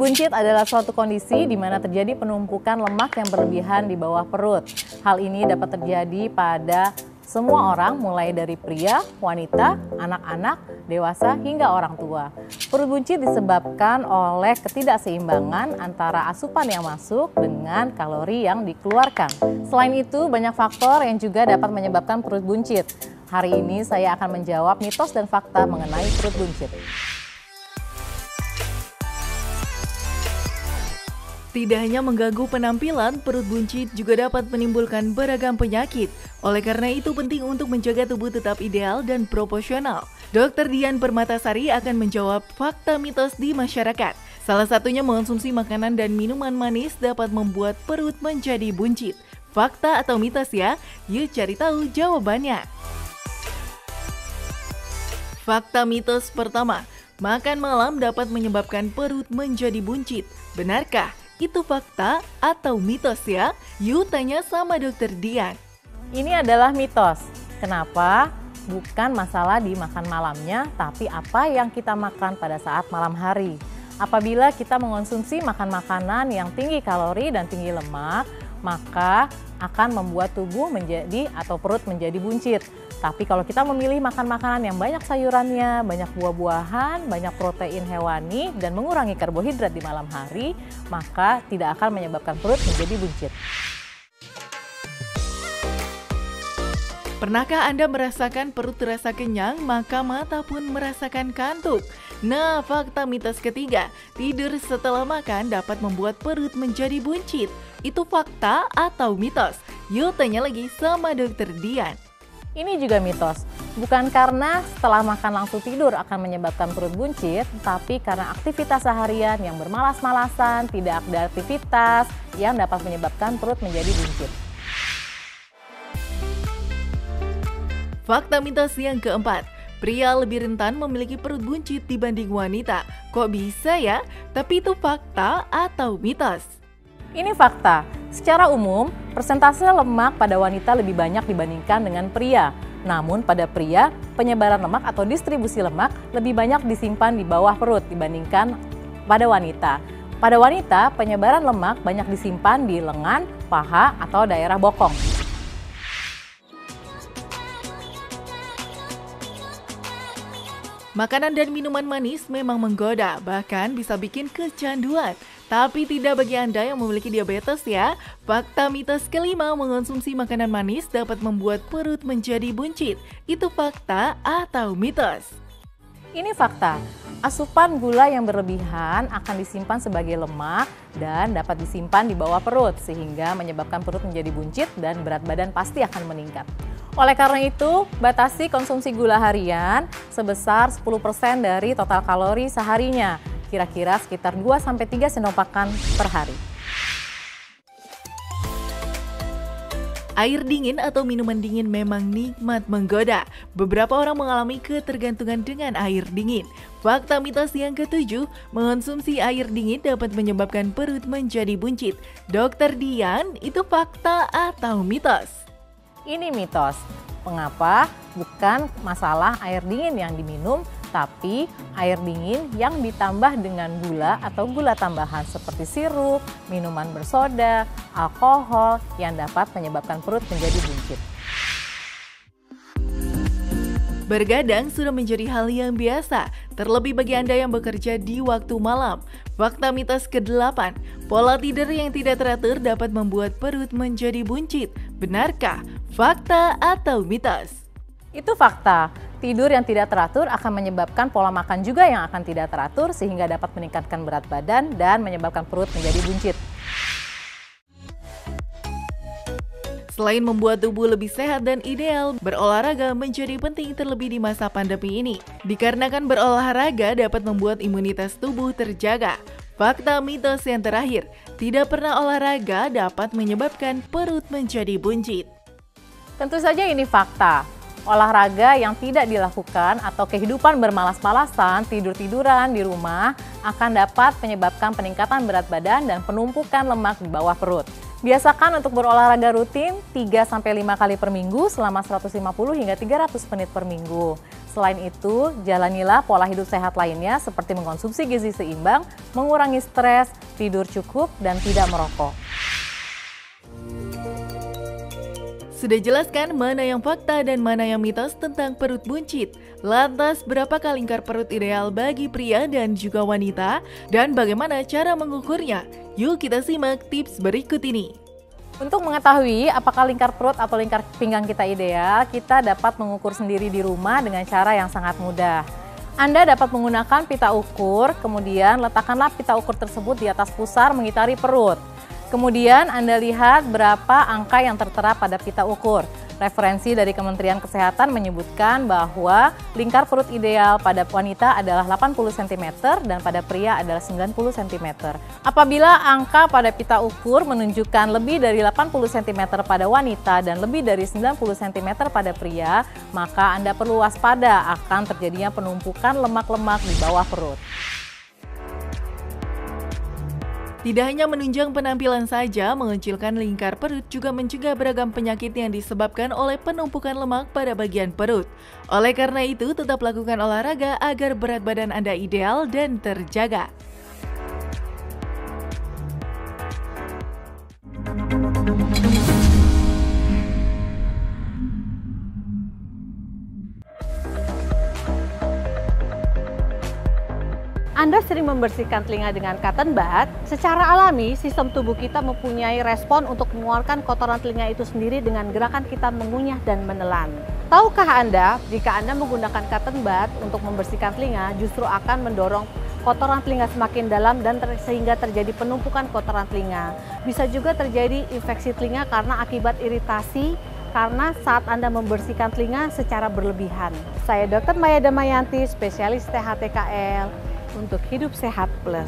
buncit adalah suatu kondisi di mana terjadi penumpukan lemak yang berlebihan di bawah perut. Hal ini dapat terjadi pada semua orang, mulai dari pria, wanita, anak-anak, dewasa, hingga orang tua. Perut buncit disebabkan oleh ketidakseimbangan antara asupan yang masuk dengan kalori yang dikeluarkan. Selain itu, banyak faktor yang juga dapat menyebabkan perut buncit. Hari ini saya akan menjawab mitos dan fakta mengenai perut buncit. Tidak hanya mengganggu penampilan, perut buncit juga dapat menimbulkan beragam penyakit. Oleh karena itu penting untuk menjaga tubuh tetap ideal dan proporsional. Dr. Dian Permatasari akan menjawab fakta mitos di masyarakat. Salah satunya mengonsumsi makanan dan minuman manis dapat membuat perut menjadi buncit. Fakta atau mitos ya? Yuk cari tahu jawabannya. Fakta mitos pertama, makan malam dapat menyebabkan perut menjadi buncit. Benarkah? Itu fakta atau mitos ya? Yuk tanya sama Dr. Dian. Ini adalah mitos. Kenapa? Bukan masalah di makan malamnya, tapi apa yang kita makan pada saat malam hari. Apabila kita mengonsumsi makanan yang tinggi kalori dan tinggi lemak, maka akan membuat tubuh menjadi atau perut menjadi buncit. Tapi kalau kita memilih makan makanan yang banyak sayurannya, banyak buah-buahan, banyak protein hewani, dan mengurangi karbohidrat di malam hari, maka tidak akan menyebabkan perut menjadi buncit. Pernahkah Anda merasakan perut terasa kenyang, maka mata pun merasakan kantuk? Nah, fakta mitos ketiga, tidur setelah makan dapat membuat perut menjadi buncit. Itu fakta atau mitos? Yuk tanya lagi sama Dr. Dian. Ini juga mitos. Bukan karena setelah makan langsung tidur akan menyebabkan perut buncit, tapi karena aktivitas seharian yang bermalas-malasan, tidak ada aktivitas yang dapat menyebabkan perut menjadi buncit. Fakta mitos yang keempat, pria lebih rentan memiliki perut buncit dibanding wanita. Kok bisa ya? Tapi itu fakta atau mitos? Ini fakta. Secara umum, persentase lemak pada wanita lebih banyak dibandingkan dengan pria. Namun pada pria, penyebaran lemak atau distribusi lemak lebih banyak disimpan di bawah perut dibandingkan pada wanita. Pada wanita, penyebaran lemak banyak disimpan di lengan, paha, atau daerah bokong. Makanan dan minuman manis memang menggoda, bahkan bisa bikin kecanduan. Tapi tidak bagi Anda yang memiliki diabetes ya. Fakta mitos kelima, mengonsumsi makanan manis dapat membuat perut menjadi buncit. Itu fakta atau mitos? Ini fakta. Asupan gula yang berlebihan akan disimpan sebagai lemak dan dapat disimpan di bawah perut sehingga menyebabkan perut menjadi buncit dan berat badan pasti akan meningkat. Oleh karena itu, batasi konsumsi gula harian sebesar 10% dari total kalori seharinya, kira-kira sekitar 2-3 sendok makan per hari. Air dingin atau minuman dingin memang nikmat menggoda. Beberapa orang mengalami ketergantungan dengan air dingin. Fakta mitos yang ketujuh, mengonsumsi air dingin dapat menyebabkan perut menjadi buncit. Dr. Dian, itu fakta atau mitos? Ini mitos. Mengapa? Bukan masalah air dingin yang diminum, tapi air dingin yang ditambah dengan gula atau gula tambahan seperti sirup, minuman bersoda, alkohol yang dapat menyebabkan perut menjadi buncit. Bergadang sudah menjadi hal yang biasa, terlebih bagi Anda yang bekerja di waktu malam. Fakta mitos ke-8, pola tidur yang tidak teratur dapat membuat perut menjadi buncit. Benarkah? Fakta atau mitos? Itu fakta. Tidur yang tidak teratur akan menyebabkan pola makan juga yang akan tidak teratur sehingga dapat meningkatkan berat badan dan menyebabkan perut menjadi buncit. Selain membuat tubuh lebih sehat dan ideal, berolahraga menjadi penting terlebih di masa pandemi ini. Dikarenakan berolahraga dapat membuat imunitas tubuh terjaga. Fakta mitos yang terakhir, tidak pernah olahraga dapat menyebabkan perut menjadi buncit. Tentu saja ini fakta. Olahraga yang tidak dilakukan atau kehidupan bermalas-malasan, tidur-tiduran di rumah akan dapat menyebabkan peningkatan berat badan dan penumpukan lemak di bawah perut. Biasakan untuk berolahraga rutin 3-5 kali per minggu selama 150 hingga 300 menit per minggu. Selain itu, jalanilah pola hidup sehat lainnya seperti mengkonsumsi gizi seimbang, mengurangi stres, tidur cukup, dan tidak merokok. Sudah jelaskan mana yang fakta dan mana yang mitos tentang perut buncit. Lantas, berapakah lingkar perut ideal bagi pria dan juga wanita? Dan bagaimana cara mengukurnya? Yuk kita simak tips berikut ini. Untuk mengetahui apakah lingkar perut atau lingkar pinggang kita ideal, kita dapat mengukur sendiri di rumah dengan cara yang sangat mudah. Anda dapat menggunakan pita ukur, kemudian letakkanlah pita ukur tersebut di atas pusar mengitari perut. Kemudian Anda lihat berapa angka yang tertera pada pita ukur. Referensi dari Kementerian Kesehatan menyebutkan bahwa lingkar perut ideal pada wanita adalah 80 cm dan pada pria adalah 90 cm. Apabila angka pada pita ukur menunjukkan lebih dari 80 cm pada wanita dan lebih dari 90 cm pada pria, maka Anda perlu waspada akan terjadinya penumpukan lemak-lemak di bawah perut. Tidak hanya menunjang penampilan saja, mengecilkan lingkar perut juga mencegah beragam penyakit yang disebabkan oleh penumpukan lemak pada bagian perut. Oleh karena itu, tetap lakukan olahraga agar berat badan Anda ideal dan terjaga. Anda sering membersihkan telinga dengan cotton bud, secara alami sistem tubuh kita mempunyai respon untuk mengeluarkan kotoran telinga itu sendiri dengan gerakan kita mengunyah dan menelan. Tahukah Anda, jika Anda menggunakan cotton bud untuk membersihkan telinga, justru akan mendorong kotoran telinga semakin dalam dan sehingga terjadi penumpukan kotoran telinga. Bisa juga terjadi infeksi telinga karena akibat iritasi karena saat Anda membersihkan telinga secara berlebihan. Saya Dr. Maya Damayanti, spesialis THTKL. Untuk Hidup Sehat Plus.